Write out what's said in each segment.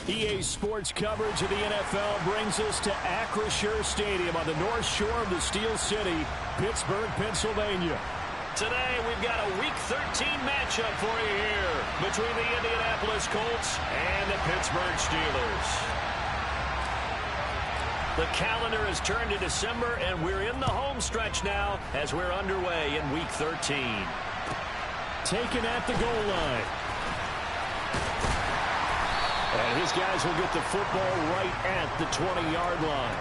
EA Sports coverage of the NFL brings us to Acrisure Stadium on the north shore of the Steel City, Pittsburgh, Pennsylvania. Today, we've got a Week 13 matchup for you here between the Indianapolis Colts and the Pittsburgh Steelers. The calendar has turned to December, and we're in the home stretch now as we're underway in Week 13. Taken at the goal line. And his guys will get the football right at the 20-yard line.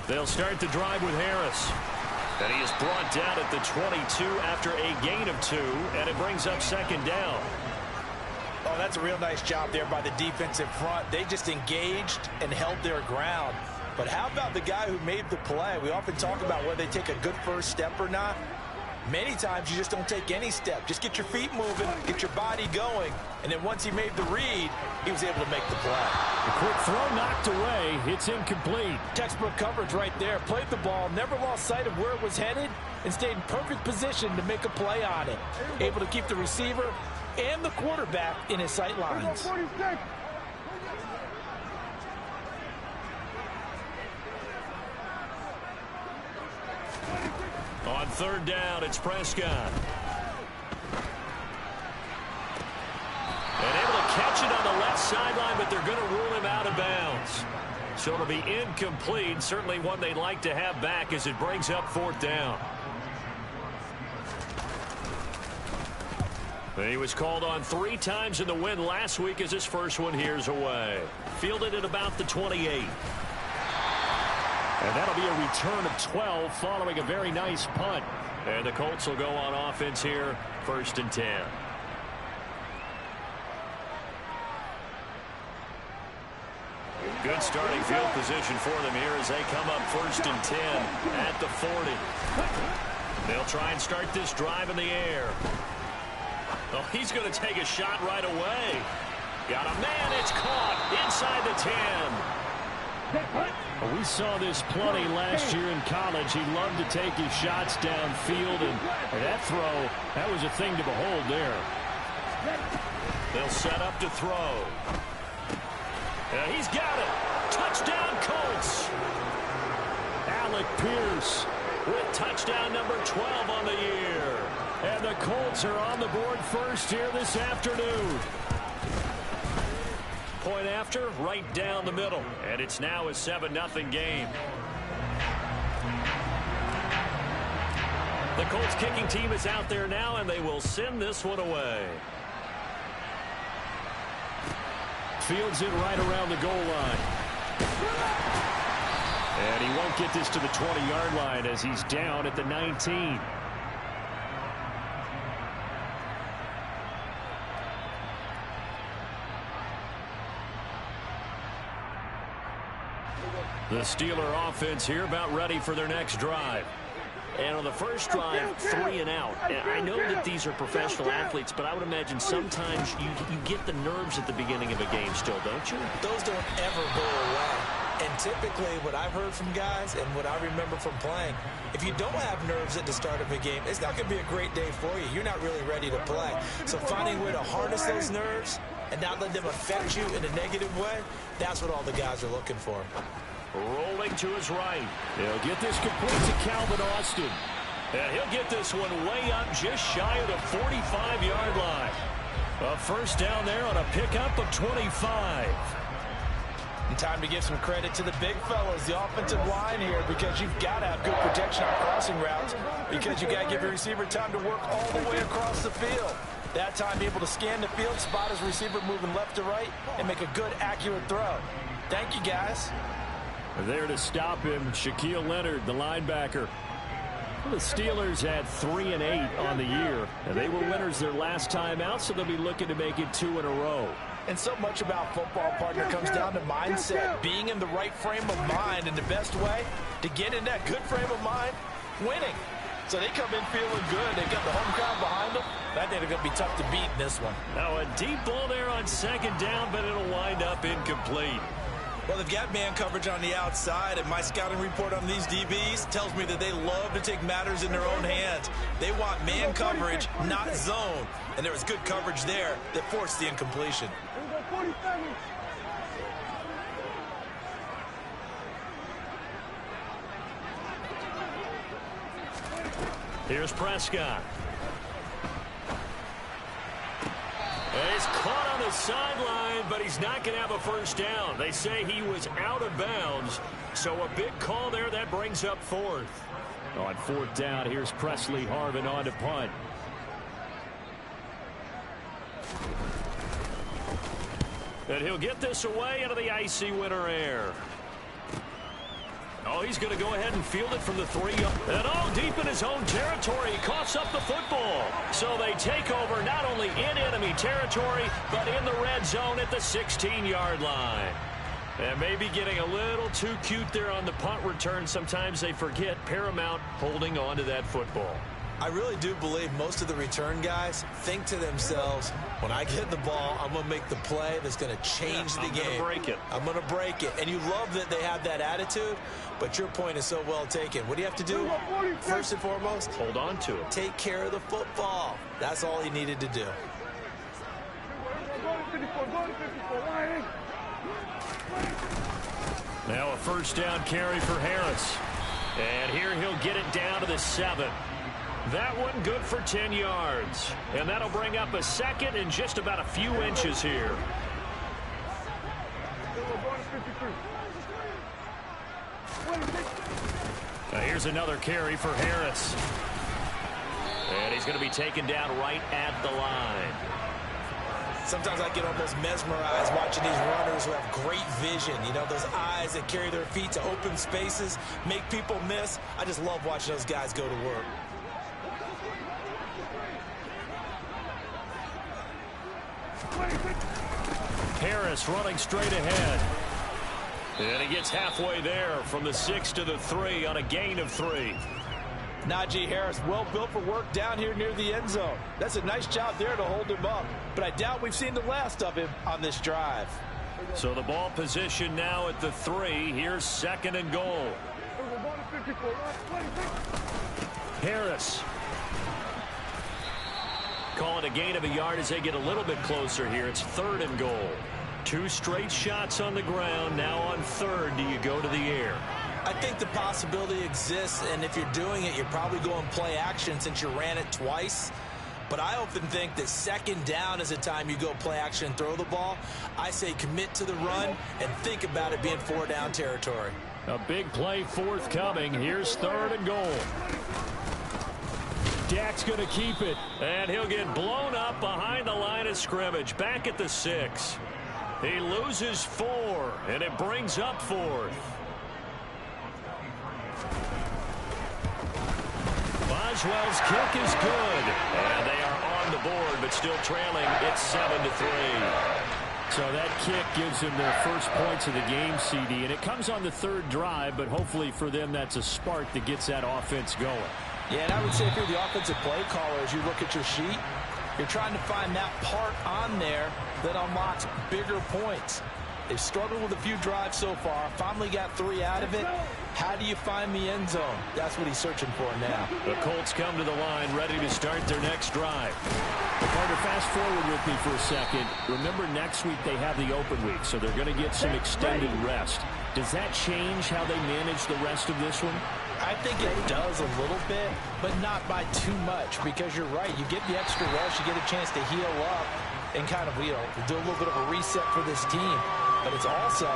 They'll start the drive with Harris. And he is brought down at the 22 after a gain of 2, and it brings up second down. Oh, that's a real nice job there by the defensive front. They just engaged and held their ground. But how about the guy who made the play? We often talk about whether they take a good first step or not. Many times you just don't take any step. Just get your feet moving, get your body going, and then once he made the read, he was able to make the play. The quick throw knocked away. It's incomplete. Textbook coverage right there. Played the ball, never lost sight of where it was headed, and stayed in perfect position to make a play on it. Able to keep the receiver and the quarterback in his sight lines. On third down, it's Prescott. And able to catch it on the left sideline, but they're going to rule him out of bounds. So it'll be incomplete. Certainly one they'd like to have back as it brings up fourth down. He was called on 3 times in the win last week as his first one here's away. Fielded at about the 28. And that'll be a return of 12 following a very nice punt. And the Colts will go on offense here, 1st and 10. Good starting field position for them here as they come up 1st and 10 at the 40. They'll try and start this drive in the air. Oh, he's going to take a shot right away. Got a man, it's caught inside the 10. Well, we saw this plenty last year in college. He loved to take his shots downfield, and that throw, that was a thing to behold there. They'll set up to throw. He's got it. Touchdown, Colts. Alec Pierce with touchdown number 12 on the year. And the Colts are on the board first here this afternoon. Point after, right down the middle. And it's now a 7-0 game. The Colts kicking team is out there now, and they will send this one away. Fields it right around the goal line. And he won't get this to the 20-yard line as he's down at the 19. The Steeler offense here about ready for their next drive. And on the first drive, 3 and out. And I know that these are professional athletes, but I would imagine sometimes you get the nerves at the beginning of a game still, don't you? Those don't ever go away. And typically what I've heard from guys and what I remember from playing, if you don't have nerves at the start of a game, it's not going to be a great day for you. You're not really ready to play. So finding a way to harness those nerves and not let them affect you in a negative way, that's what all the guys are looking for. Rolling to his right. He'll get this complete to Calvin Austin. And he'll get this one way up just shy of the 45-yard line. A first down there on a pickup of 25. And time to give some credit to the big fellas, the offensive line here, because you've got to have good protection on crossing routes, because you've got to give your receiver time to work all the way across the field. That time, be able to scan the field, spot his receiver moving left to right, and make a good, accurate throw. Thank you, guys. There to stop him, Shaquille Leonard, the linebacker. The Steelers had 3 and 8 on the year, and they were winners their last time out, so they'll be looking to make it 2 in a row. And so much about football, partner, comes down to mindset, being in the right frame of mind, and the best way to get in that good frame of mind, winning. So they come in feeling good. They've got the home crowd behind them. I think they're going to be tough to beat in this one. Now a deep ball there on second down, but it'll wind up incomplete. Well, they've got man coverage on the outside, and my scouting report on these DBs tells me that they love to take matters in their own hands. They want man coverage, not zone. And there was good coverage there that forced the incompletion. Here's Prescott. And he's caught on the sideline, but he's not going to have a first down. They say he was out of bounds, so a big call there. That brings up fourth. On fourth down, here's Presley Harvin on to punt. And he'll get this away into the icy winter air. Oh, he's going to go ahead and field it from the 3. And deep in his own territory, he coughs up the football. So they take over not only in enemy territory, but in the red zone at the 16-yard line. And maybe getting a little too cute there on the punt return. Sometimes they forget paramount holding on to that football. I really do believe most of the return guys think to themselves, when I get the ball, I'm going to make the play that's going to change the game. I'm going to break it. I'm going to break it. And you love that they have that attitude, but your point is so well taken. What do you have to do? First and foremost, hold on to it. Take care of the football. That's all he needed to do. Now a first down carry for Harris. And here he'll get it down to the 7. That one good for 10 yards. And that'll bring up a second and just about a few inches here. Now here's another carry for Harris. And he's going to be taken down right at the line. Sometimes I get almost mesmerized watching these runners who have great vision. You know, those eyes that carry their feet to open spaces, make people miss. I just love watching those guys go to work. Harris running straight ahead. And he gets halfway there from the 6 to the 3 on a gain of 3. Najee Harris, well built for work down here near the end zone. That's a nice job there to hold him up. But I doubt we've seen the last of him on this drive. So the ball position now at the 3. Here's second and goal. Harris. Calling a gain of a yard as they get a little bit closer here. It's third and goal. 2 straight shots on the ground. Now on third, do you go to the air? I think the possibility exists, and if you're doing it, you're probably going play action since you ran it twice. But I often think that second down is a time you go play action and throw the ball. I say commit to the run and think about it being 4 down territory. A big play forthcoming. Here's third and goal. Dak's going to keep it, and he'll get blown up behind the line of scrimmage. Back at the 6. He loses 4, and it brings up 4th. Boswell's kick is good, and they are on the board, but still trailing. It's 7-3. So that kick gives them their first points of the game, CD, and it comes on the 3rd drive, but hopefully for them that's a spark that gets that offense going. Yeah, and I would say if you're the offensive play caller, as you look at your sheet, you're trying to find that part on there that unlocks bigger points. They've struggled with a few drives so far. Finally got 3 out of it. How do you find the end zone? That's what he's searching for now. The Colts come to the line, ready to start their next drive. Carter, fast forward with me for a second. Remember, next week they have the open week, so they're going to get some extended rest. Does that change how they manage the rest of this one? I think it does a little bit, but not by too much, because you're right. You get the extra rest, you get a chance to heal up and kind of, you know, do a little bit of a reset for this team. But it's also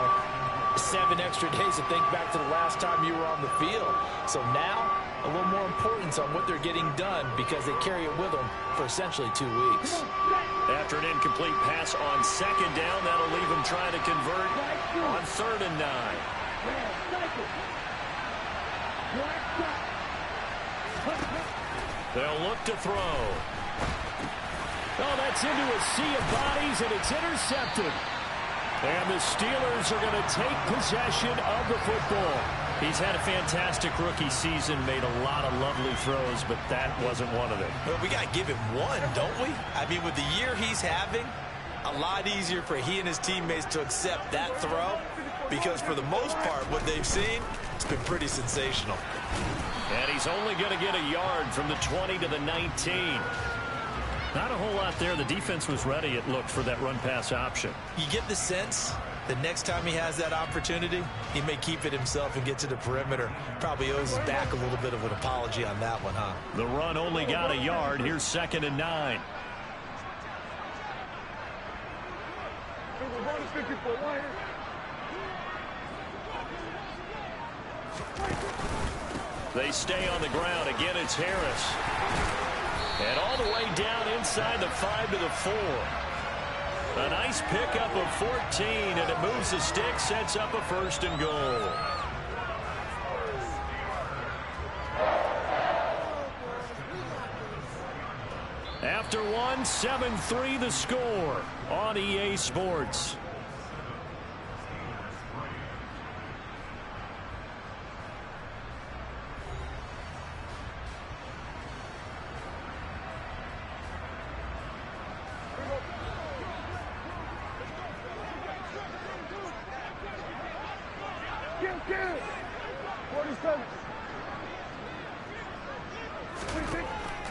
7 extra days to think back to the last time you were on the field. So now, a little more importance on what they're getting done because they carry it with them for essentially 2 weeks. After an incomplete pass on second down, that'll leave them trying to convert on 3rd and 9. They'll look to throw. Oh, that's into a sea of bodies, and it's intercepted. And the Steelers are going to take possession of the football. He's had a fantastic rookie season, made a lot of lovely throws, but that wasn't one of them. Well, we got to give him one, don't we? I mean, with the year he's having, a lot easier for he and his teammates to accept that throw, because for the most part, what they've seen, it's been pretty sensational. And he's only going to get a yard from the 20 to the 19. Not a whole lot there. The defense was ready, it looked, for that run-pass option. You get the sense the next time he has that opportunity, he may keep it himself and get to the perimeter. Probably owes his back a little bit of an apology on that one, huh? The run only got a yard. Here's 2nd and 9. They stay on the ground. Again, it's Harris. And all the way down inside the 5 to the 4. A nice pickup of 14, and it moves the stick, sets up a 1st and goal. After one, 7-3 the score on EA Sports.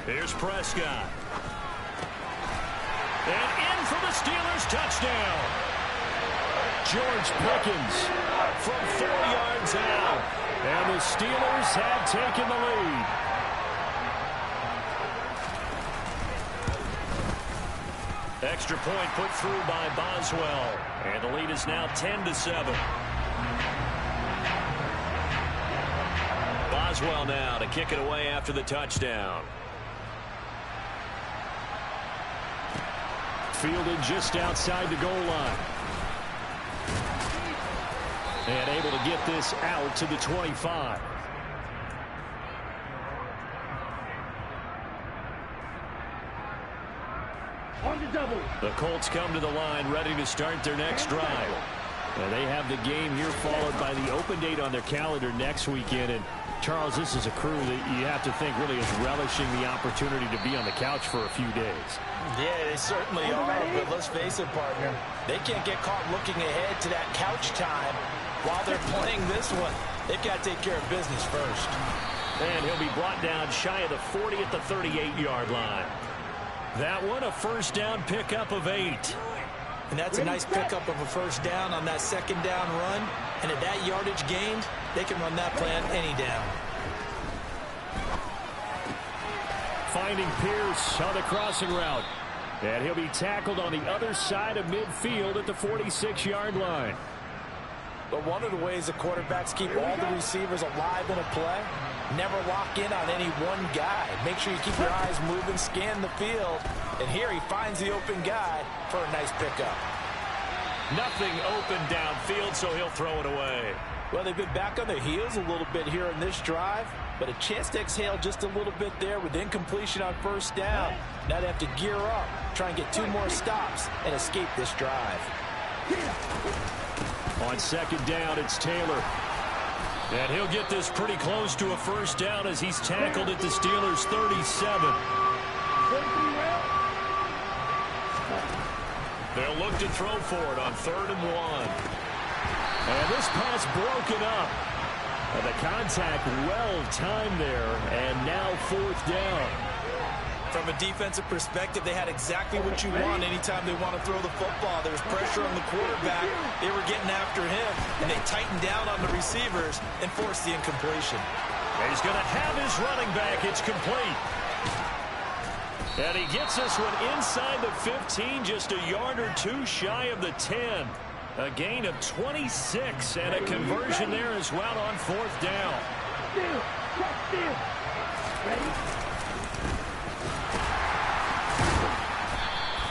Here's Prescott. And in for the Steelers touchdown. George Pickens from 4 yards out. And the Steelers have taken the lead. Extra point put through by Boswell. And the lead is now 10-7. Boswell now to kick it away after the touchdown. Fielded just outside the goal line. And able to get this out to the 25. The Colts come to the line ready to start their next drive. And they have the game here followed by the open date on their calendar next weekend. And Charles, this is a crew that you have to think really is relishing the opportunity to be on the couch for a few days. Yeah, they certainly are, but let's face it, partner. They can't get caught looking ahead to that couch time while they're playing this one. They've got to take care of business first. And he'll be brought down shy of the 40 at the 38-yard line. That one, a 1st down pickup of 8. And that's a nice pickup of a 1st down on that 2nd down run. And at that yardage gained, they can run that play on any down. Finding Pierce on the crossing route. And he'll be tackled on the other side of midfield at the 46-yard line. But one of the ways the quarterbacks keep all the receivers alive in a play, never lock in on any one guy. Make sure you keep your eyes moving, scan the field. And here he finds the open guy for a nice pickup. Nothing open downfield, so he'll throw it away. Well, they've been back on their heels a little bit here in this drive, but a chance to exhale just a little bit there with incompletion on 1st down. Now they have to gear up, try and get 2 more stops, and escape this drive. On 2nd down, it's Taylor. And he'll get this pretty close to a 1st down as he's tackled at the Steelers' 37. They'll look to throw for it on 3rd and 1. And this pass broken up. And the contact well timed there. And now 4th down. From a defensive perspective, they had exactly what you want anytime they want to throw the football. There was pressure on the quarterback. They were getting after him, and they tightened down on the receivers and forced the incompletion. And he's going to have his running back. It's complete. And he gets this one inside the 15, just a yard or 2 shy of the 10. A gain of 26 and a conversion there as well on 4th down.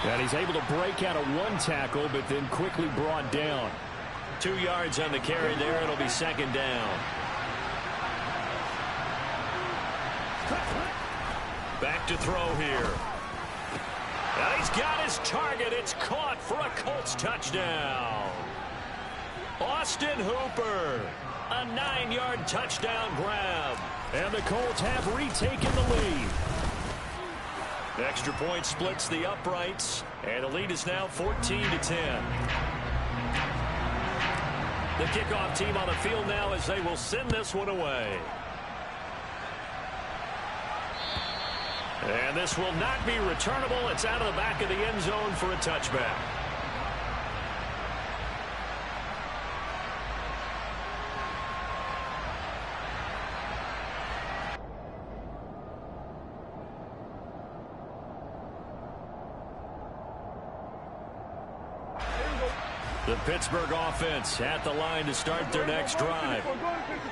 And he's able to break out of 1 tackle, but then quickly brought down. 2 yards on the carry there. It'll be 2nd down. Back to throw here. And he's got his target. It's caught for a Colts touchdown. Austin Hooper A 9-yard touchdown grab. And the Colts have retaken the lead. Extra point splits the uprights, and the lead is now 14-10. The kickoff team on the field now as they will send this one away. And this will not be returnable. It's out of the back of the end zone for a touchback. The Pittsburgh offense at the line to start their next drive.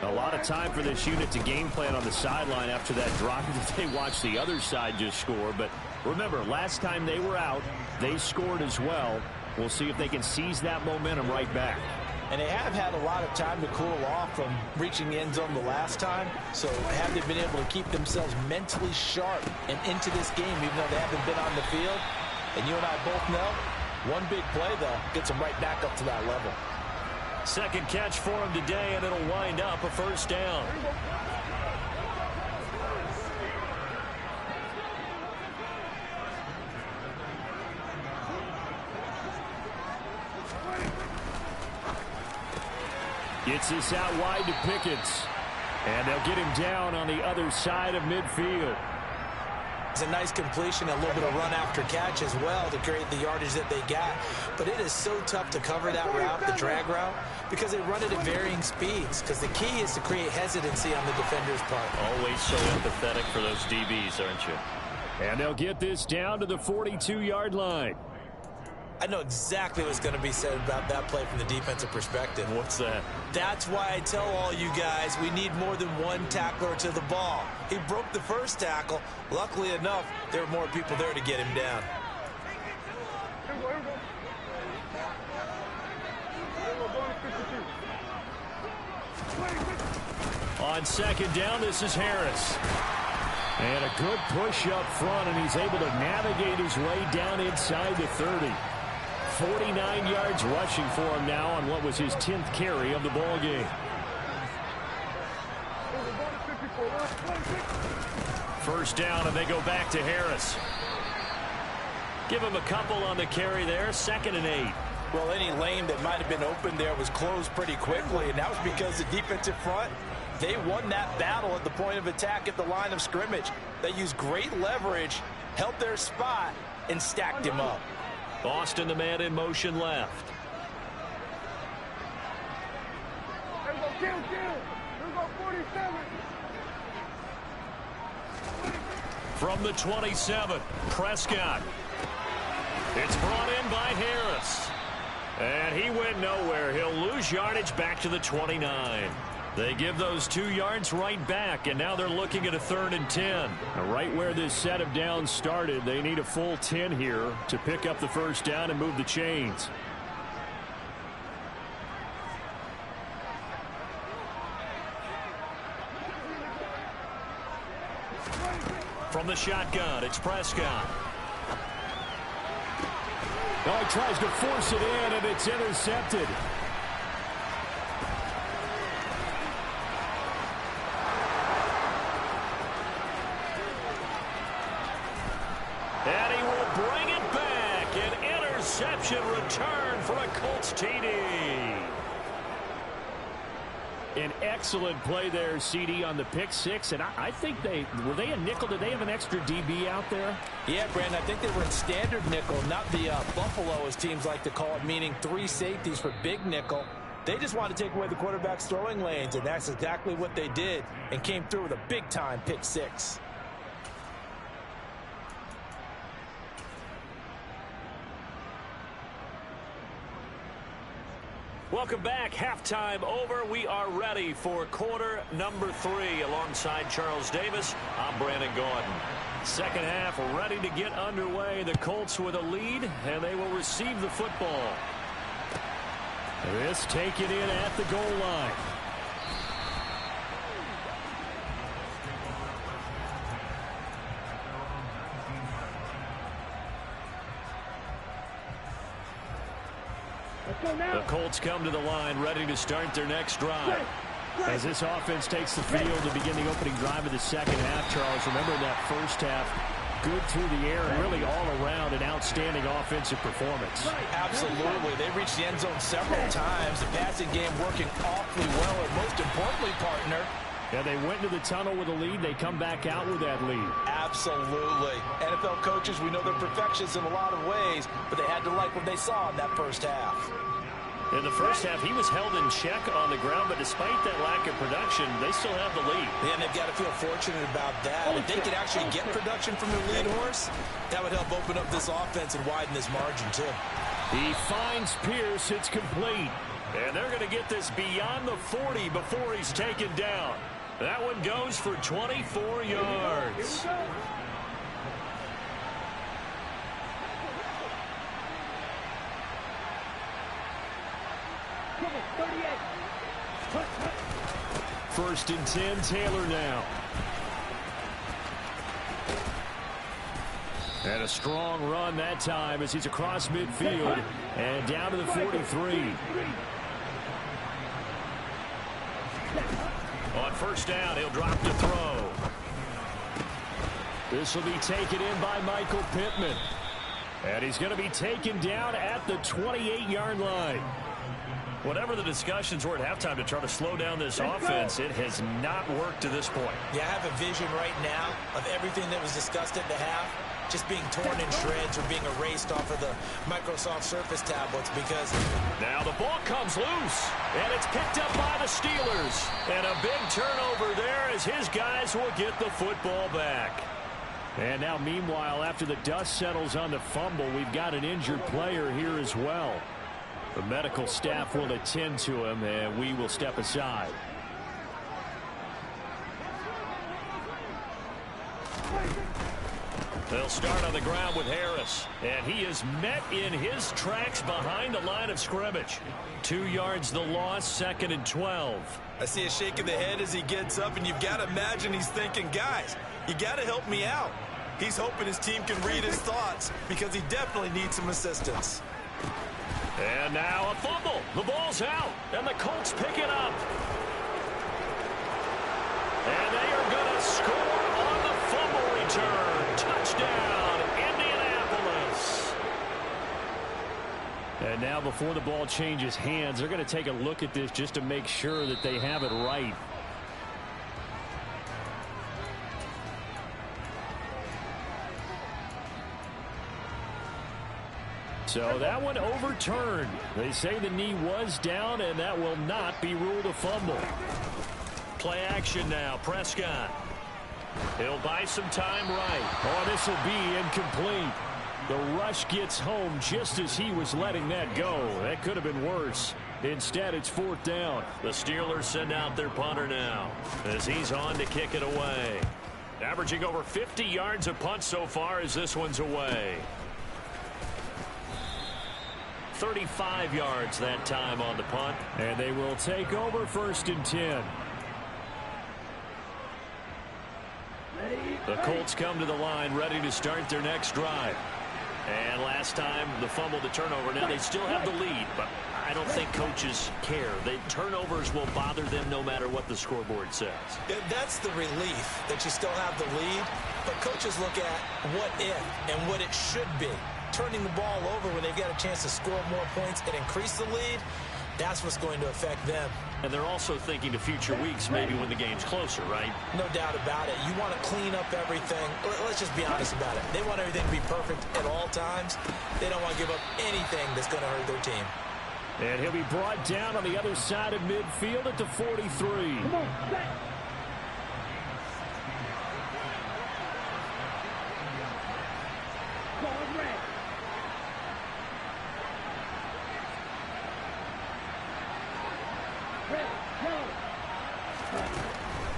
A lot of time for this unit to game plan on the sideline after that drive that they watched the other side just score. But remember, last time they were out, they scored as well. We'll see if they can seize that momentum right back. And they have had a lot of time to cool off from reaching the end zone the last time. So have they been able to keep themselves mentally sharp and into this game even though they haven't been on the field? And you and I both know, one big play, though, gets them right back up to that level. Second catch for him today, and it'll wind up a first down. Gets this out wide to Pickett. And they'll get him down on the other side of midfield. It's a nice completion, a little bit of run after catch as well to create the yardage that they got. But it is so tough to cover that route, the drag route, because they run it at varying speeds. Because the key is to create hesitancy on the defender's part. Always so empathetic for those DBs, aren't you? And they'll get this down to the 42-yard line. I know exactly what's going to be said about that play from the defensive perspective. What's that? That's why I tell all you guys we need more than one tackler to the ball. He broke the first tackle. Luckily enough, there were more people there to get him down. On second down, this is Harris. And a good push up front, and he's able to navigate his way down inside the 30. 49 yards rushing for him now on what was his 10th carry of the ball game. First down, and they go back to Harris. Give him a couple on the carry there. 2nd and 8. Well, any lane that might have been open there was closed pretty quickly, and that was because the defensive front, they won that battle at the point of attack at the line of scrimmage. They used great leverage, held their spot, and stacked him up. Boston, the man in motion left. From the 27, Prescott. It's brought in by Harris. And he went nowhere. He'll lose yardage back to the 29. They give those 2 yards right back, and now they're looking at a 3rd and 10. Now, right where this set of downs started, they need a full 10 here to pick up the first down and move the chains. From the shotgun, it's Prescott. Oh, he tries to force it in, and it's intercepted. And he will bring it back. An interception return for a Colts TD. An excellent play there, CD, on the pick six. And I think were they a nickel? Did they have an extra DB out there? Yeah, Brandon, I think they were in standard nickel, not the Buffalo, as teams like to call it, meaning 3 safeties for big nickel. They just wanted to take away the quarterback's throwing lanes, and that's exactly what they did, and came through with a big-time pick six. Welcome back. Halftime over. We are ready for quarter number 3. Alongside Charles Davis, I'm Brandon Gordon. Second half ready to get underway. The Colts with a lead, and they will receive the football. This taken in at the goal line. The Colts come to the line ready to start their next drive. As this offense takes the field to begin the opening drive of the second half, Charles, remember in that first half, good through the air and really all around an outstanding offensive performance. Absolutely. They reached the end zone several times. The passing game working awfully well, and most importantly, partner, yeah, they went to the tunnel with a lead. They come back out with that lead. Absolutely. NFL coaches, we know they're perfectionists in a lot of ways, but they had to like what they saw in that first half. In the first half, he was held in check on the ground, but despite that lack of production, they still have the lead. Yeah, and they've got to feel fortunate about that. If they could actually get production from their lead horse, that would help open up this offense and widen this margin, too. He finds Pierce. It's complete. And they're going to get this beyond the 40 before he's taken down. That one goes for 24 yards. First and 10, Taylor now. And a strong run that time as he's across midfield and down to the 43. On first down, he'll drop to throw. This will be taken in by Michael Pittman. And he's going to be taken down at the 28-yard line. Whatever the discussions were at halftime to try to slow down this offense, it has not worked to this point. Yeah, I have a vision right now of everything that was discussed at the half just being torn in shreds or being erased off of the Microsoft Surface tablets because... Now the ball comes loose, and it's picked up by the Steelers. And a big turnover there as his guys will get the football back. And now, meanwhile, after the dust settles on the fumble, we've got an injured player here as well. The medical staff will attend to him, and we will step aside. They'll start on the ground with Harris, and he is met in his tracks behind the line of scrimmage. 2 yards the loss, second and 12. I see a shake of the head as he gets up, and you've got to imagine he's thinking, guys, you got to help me out. He's hoping his team can read his thoughts because he definitely needs some assistance. And now a fumble. The ball's out, and the Colts pick it up. And they are going to score on the fumble return. Touchdown, Indianapolis. And now before the ball changes hands, they're going to take a look at this just to make sure that they have it right. So that one overturned. They say the knee was down, and that will not be ruled a fumble. Play action now. Prescott. He'll buy some time right. Oh, this will be incomplete. The rush gets home just as he was letting that go. That could have been worse. Instead, it's fourth down. The Steelers send out their punter now as he's on to kick it away. Averaging over 50 yards a punt so far as this one's away. 35 yards that time on the punt. And they will take over first and 10. The Colts come to the line ready to start their next drive. And last time, the fumble, the turnover. Now they still have the lead, but I don't think coaches care. The turnovers will bother them no matter what the scoreboard says. That's the relief that you still have the lead, but coaches look at what if and what it should be. Turning the ball over when they've got a chance to score more points and increase the lead, that's what's going to affect them. And they're also thinking to future weeks, maybe when the game's closer, right? No doubt about it. You want to clean up everything. Let's just be honest about it. They want everything to be perfect at all times. They don't want to give up anything that's going to hurt their team. And he'll be brought down on the other side of midfield at the 43.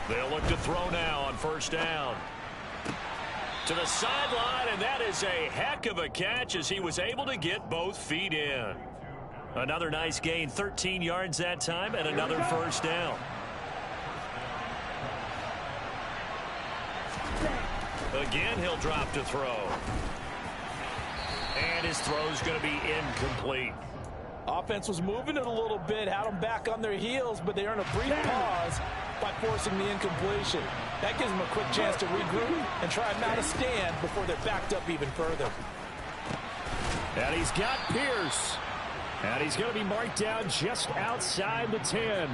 They'll look to throw now on first down. To the sideline, and that is a heck of a catch as he was able to get both feet in. Another nice gain, 13 yards that time, and another first down. Again, he'll drop to throw. And his throw's going to be incomplete. Offense was moving it a little bit, had them back on their heels, but they earned a brief pause by forcing the incompletion. That gives them a quick chance to regroup and try and mount a stand before they're backed up even further. And he's got Pierce. And he's going to be marked down just outside the 10.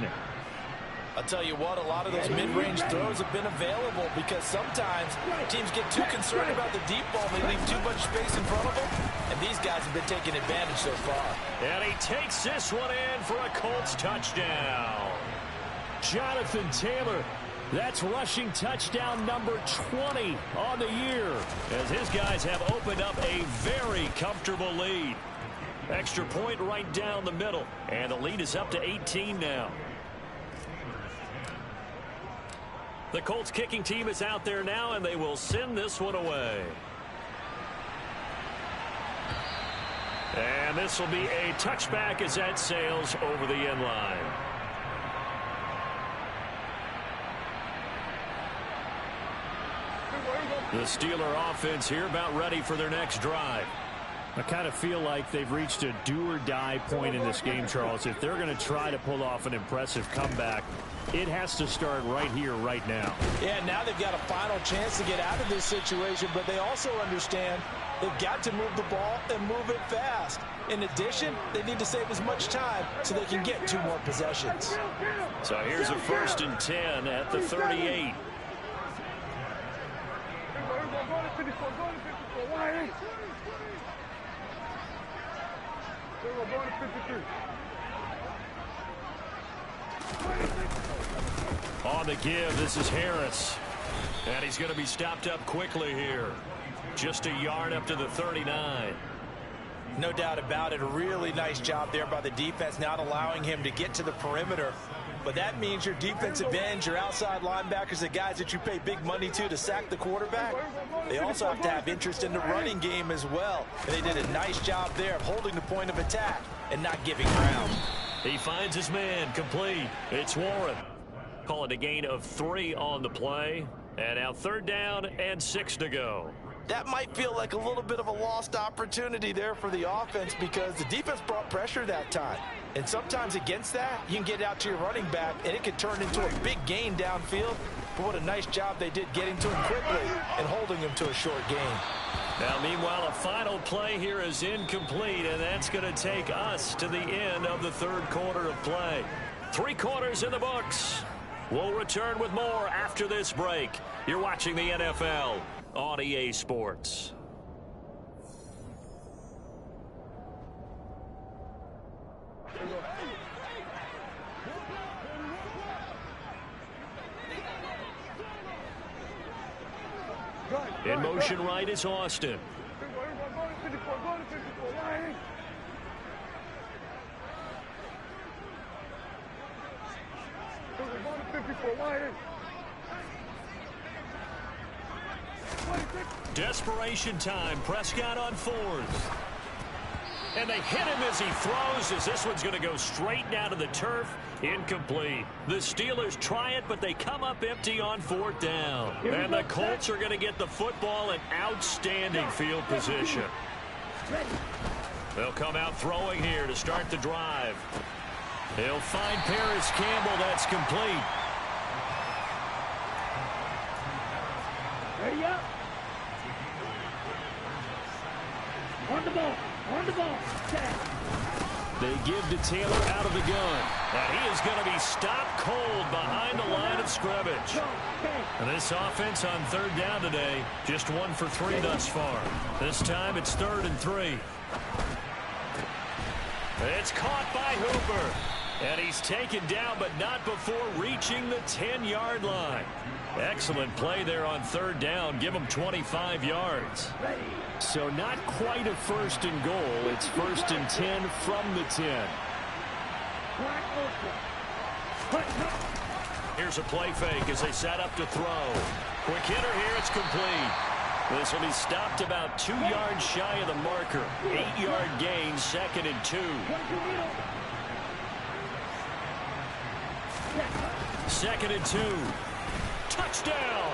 I'll tell you what, a lot of those mid-range throws have been available because sometimes teams get too concerned about the deep ball and they leave too much space in front of them, and these guys have been taking advantage so far. And he takes this one in for a Colts touchdown. Jonathan Taylor, that's rushing touchdown number 20 on the year, as his guys have opened up a very comfortable lead. Extra point right down the middle, and the lead is up to 18 now. The Colts kicking team is out there now, and they will send this one away. And this will be a touchback as that sails over the end line. The Steeler offense here about ready for their next drive. I kind of feel like they've reached a do-or-die point in this game, Charles. If they're going to try to pull off an impressive comeback, it has to start right here, right now. Yeah, now they've got a final chance to get out of this situation, but they also understand they've got to move the ball and move it fast. In addition, they need to save as much time so they can get 2 more possessions. So here's a 1st and 10 at the 38. On the give, this is Harris. And he's going to be stopped up quickly here. Just a yard up to the 39. No doubt about it. A really nice job there by the defense, not allowing him to get to the perimeter. But that means your defensive ends, your outside linebackers, the guys that you pay big money to sack the quarterback, they also have to have interest in the running game as well. And they did a nice job there of holding the point of attack and not giving ground. He finds his man, complete. It's Warren. Call it a gain of 3 on the play. And now 3rd down and 6 to go. That might feel like a little bit of a lost opportunity there for the offense because the defense brought pressure that time. And sometimes against that, you can get it out to your running back, and it can turn into a big gain downfield. But what a nice job they did getting to him quickly and holding him to a short gain. Now, meanwhile, a final play here is incomplete, and that's going to take us to the end of the 3rd quarter of play. 3 quarters in the books. We'll return with more after this break. You're watching the NFL on EA Sports. In motion right is Austin. Desperation time. Prescott on 4th. And they hit him as he throws, as this one's going to go straight down to the turf. Incomplete. The Steelers try it, but they come up empty on 4th down. And the Colts are going to get the football in outstanding field position. They'll come out throwing here to start the drive. They'll find Paris Campbell. That's complete. Ready up. On the ball. On the ball. They give to Taylor out of the gun. And he is going to be stopped cold behind the line of scrimmage. And this offense on 3rd down today, just 1 for 3 thus far. This time it's 3rd and 3. It's caught by Hooper. And he's taken down, but not before reaching the 10-yard line. Excellent play there on 3rd down. Give him 25 yards. So not quite a 1st and goal. It's 1st and 10 from the 10. Here's a play fake as they set up to throw. Quick hitter here. It's complete. This will be stopped about 2 yards shy of the marker. 8-yard gain, 2nd and 2. 2nd and 2. Touchdown!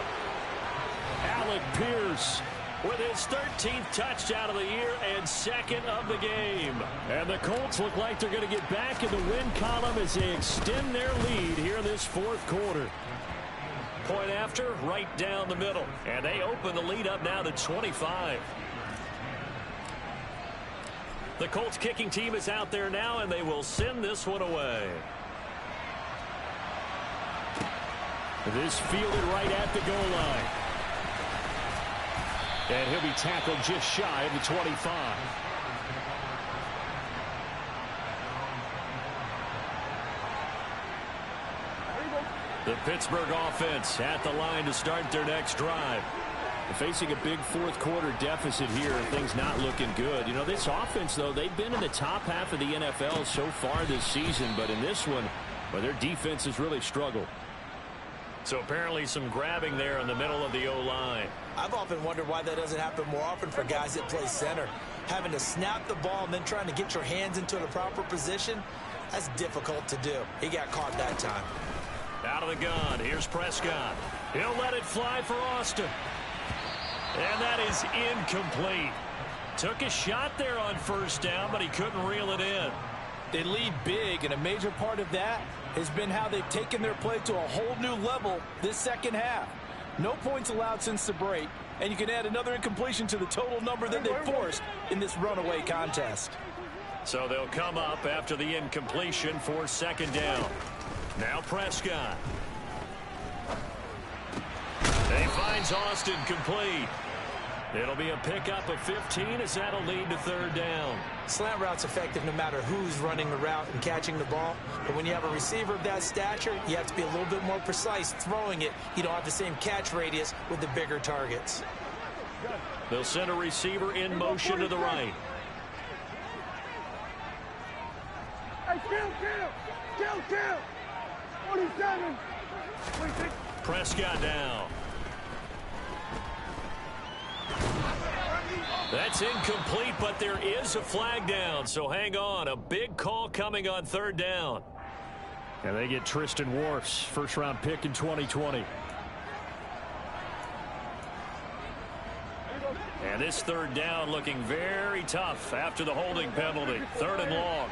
Alec Pierce with his 13th touchdown of the year and second of the game. And the Colts look like they're going to get back in the win column as they extend their lead here in this fourth quarter. Point after, right down the middle. And they open the lead up now to 25. The Colts kicking team is out there now, and they will send this one away. This fielded right at the goal line. And he'll be tackled just shy of the 25. The Pittsburgh offense at the line to start their next drive. Facing a big fourth quarter deficit here, things not looking good. You know, this offense, though, they've been in the top half of the NFL so far this season, but in this one, well, their defense has really struggled. So apparently some grabbing there in the middle of the O-line. I've often wondered why that doesn't happen more often for guys that play center. Having to snap the ball and then trying to get your hands into the proper position, that's difficult to do. He got caught that time. Out of the gun, here's Prescott. He'll let it fly for Austin. And that is incomplete. Took a shot there on first down, but he couldn't reel it in. They lead big, and a major part of that has been how they've taken their play to a whole new level this second half. No points allowed since the break, and you can add another incompletion to the total number that they forced in this runaway contest. So they'll come up after the incompletion for second down. Now Prescott. He finds Austin complete. It'll be a pickup of 15 as that'll lead to third down. Slant route's effective no matter who's running the route and catching the ball. But when you have a receiver of that stature, you have to be a little bit more precise throwing it. You don't have the same catch radius with the bigger targets. They'll send a receiver in motion to the right. Hey, kill! 47! Prescott down. That's incomplete, but there is a flag down, so hang on. A big call coming on third down. And they get Tristan Wirfs, first-round pick in 2020. And this third down looking very tough after the holding penalty. Third and long.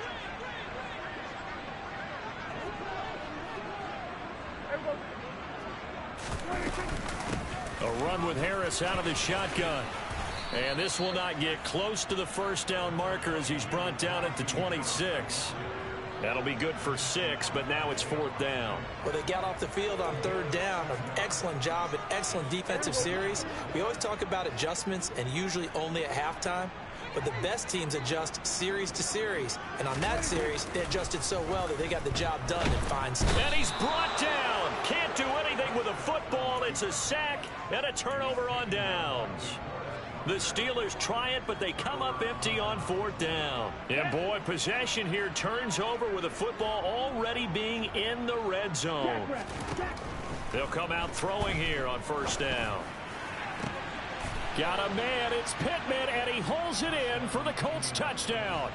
A run with Harris out of the shotgun. And this will not get close to the first down marker as he's brought down at the 26. That'll be good for 6, but now it's fourth down. Well, they got off the field on third down. An excellent job, an excellent defensive series. We always talk about adjustments and usually only at halftime. But the best teams adjust series to series. And on that series, they adjusted so well that they got the job done in fine style. And he's brought down. Can't do anything with a football. It's a sack and a turnover on downs. The Steelers try it, but they come up empty on fourth down. And boy, possession here turns over with the football already being in the red zone. They'll come out throwing here on first down. Got a man, it's Pittman, and he holds it in for the Colts touchdown.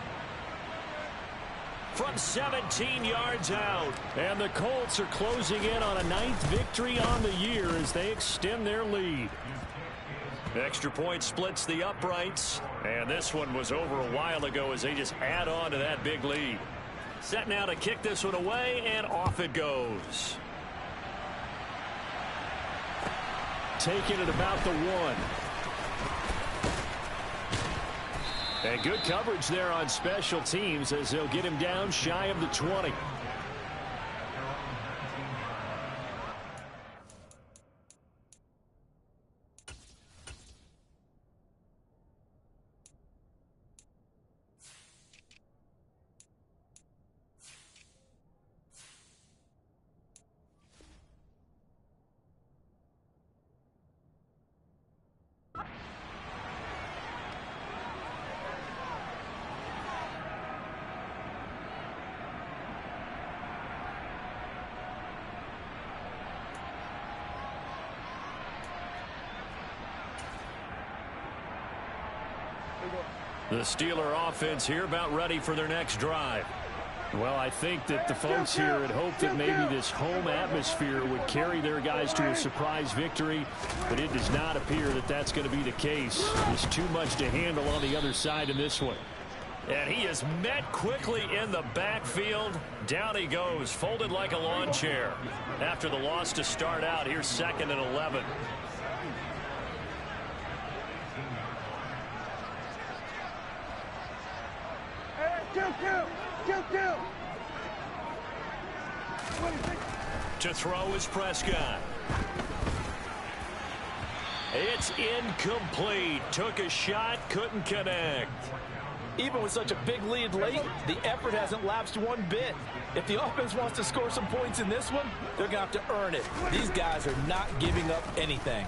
From 17 yards out. And the Colts are closing in on a 9th victory on the year as they extend their lead. Extra point splits the uprights. And this one was over a while ago as they just add on to that big lead. Set now to kick this one away, and off it goes. Taking it about the 1. And good coverage there on special teams as they'll get him down shy of the 20. The Steeler offense here about ready for their next drive. Well, I think that the folks here had hoped that maybe this home atmosphere would carry their guys to a surprise victory, but it does not appear that that's going to be the case. There's too much to handle on the other side in this one. And he is met quickly in the backfield. Down he goes, folded like a lawn chair. After the loss to start out, here's 2nd and 11. Kill. To throw is Prescott. It's incomplete. Took a shot, couldn't connect. Even with such a big lead late, the effort hasn't lapsed one bit. If the offense wants to score some points in this one, they're going to have to earn it. These guys are not giving up anything.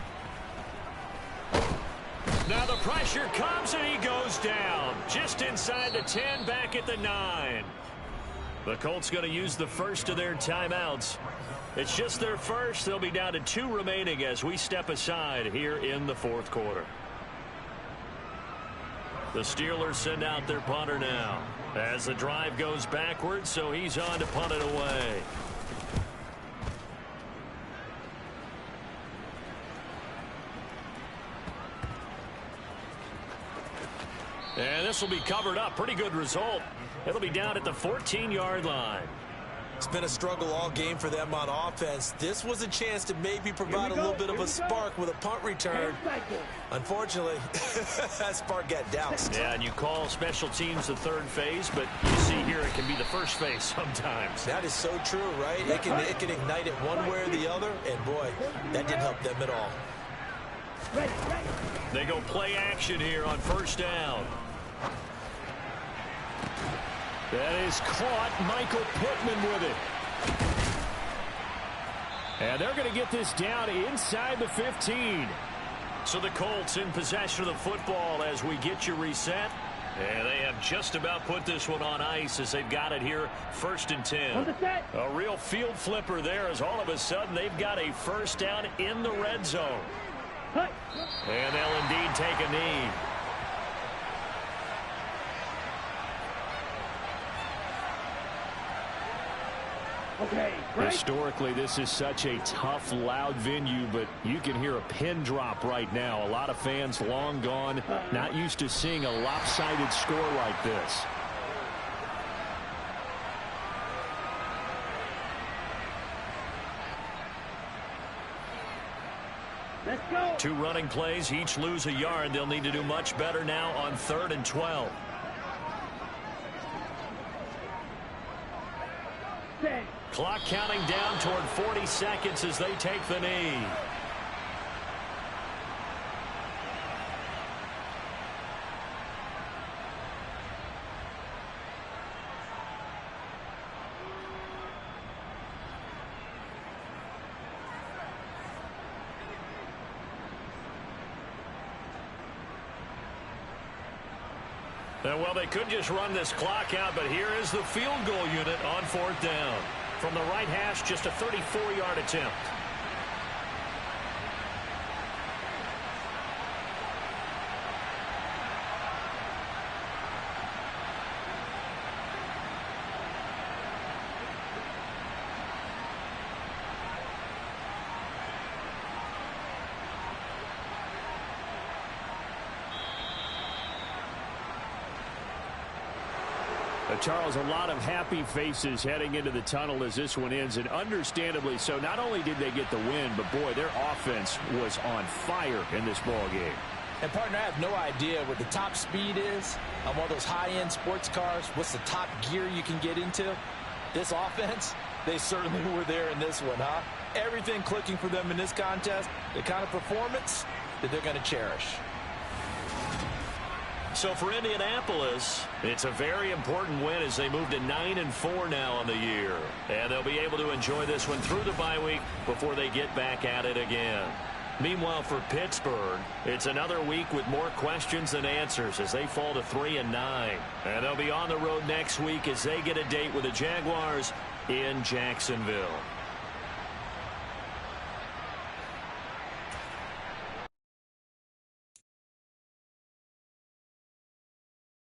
Now the pressure comes and he goes down. Just inside the 10, back at the 9. The Colts going to use the first of their timeouts. It's just their first. They'll be down to 2 remaining as we step aside here in the 4th quarter. The Steelers send out their punter now as the drive goes backwards, so he's on to punt it away. And this will be covered up. Pretty good result. It'll be down at the 14-yard line. It's been a struggle all game for them on offense. This was a chance to maybe provide a little bit of a spark with a punt return. Unfortunately, that spark got doused. Yeah, and you call special teams the 3rd phase, but you see here it can be the 1st phase sometimes. That is so true, right? It can ignite it one way or the other, and boy, that didn't help them at all. They go play action here on 1st down. That is caught. Michael Pittman with it. And they're going to get this down inside the 15. So the Colts in possession of the football as we get you reset. And they have just about put this one on ice as they've got it here 1st and 10. A real field flipper there as all of a sudden they've got a 1st down in the red zone. And they'll indeed take a knee. Okay, historically, this is such a tough, loud venue, but you can hear a pin drop right now. A lot of fans long gone, not used to seeing a lopsided score like this. Let's go. 2 running plays, each lose a yard. They'll need to do much better now on 3rd and 12. Clock counting down toward 40 seconds as they take the knee. And well, they could just run this clock out, but here is the field goal unit on 4th down. From the right hash, just a 34-yard attempt. Charles, a lot of happy faces heading into the tunnel as this one ends, and understandably so. Not only did they get the win, but boy, their offense was on fire in this ball game. And partner, I have no idea what the top speed is on one of those high-end sports cars. What's the top gear you can get into? This offense, they certainly were there in this one, huh? Everything clicking for them in this contest, the kind of performance that they're going to cherish. So for Indianapolis, it's a very important win as they move to 9-4 now on the year. And they'll be able to enjoy this one through the bye week before they get back at it again. Meanwhile, for Pittsburgh, it's another week with more questions than answers as they fall to 3-9. And they'll be on the road next week as they get a date with the Jaguars in Jacksonville.